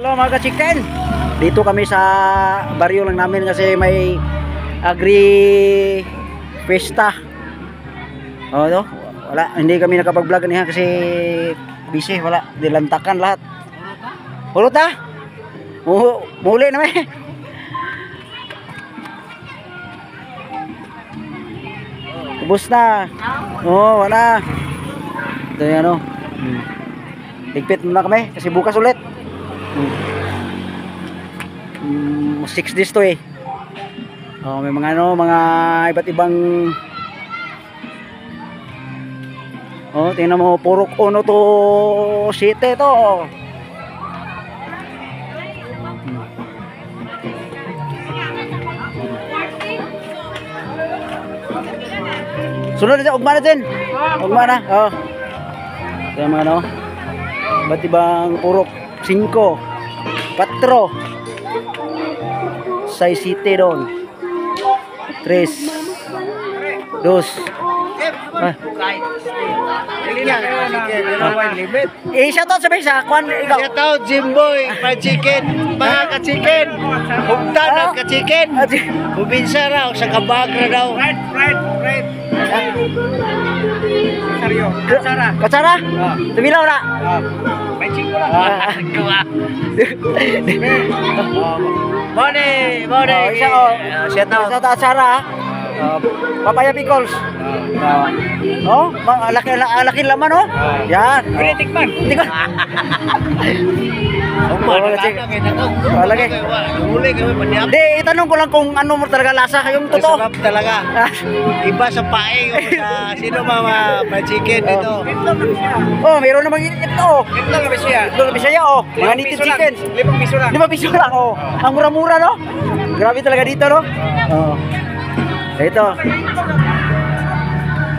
Hello mga ka-chicken, dito kami sa baryo lang namin kasi may agri fiesta. No? Wala, hindi kami nakapag-vlog niya kasi busy, wala, dilantakan lahat. Hulot ha? Muli na may. Ubus na. Oo, wala. Ito yung ano. Higpit muna kami kasi bukas ulit. 6 days to eh. May mga ano, mga iba't ibang tingnan mo, purok uno to city to. Sunod na, ugma na din. Ugma na. Tingnan mo ano. Iba't ibang purok 5 4 6 city doon 3 2 shoutout sabi sa kwan ikaw. Shoutout Jimboy pa chicken, mga ka-chicken. Hugtan ang ka-chicken. Bubinsa raw sa kabagra daw. Right. Katsara? Tumilaw na. May chingko lang. Morning. Shoutout Katsara. Papaya pickles. Laki laman oh. Yan. Pwede tikman. Lagi. Hindi, itanong ko lang kung ano mo talaga lasa yung totoo. Sarap talaga. Iba sa paeng o sa sino mga chicken dito. Meron namang ito. Ito lang siya. Ito lang siya oh. Mga native chicken. 5 piso lang. 5 piso lang oh. Ang mura-mura no. Grabe talaga dito no. Ito.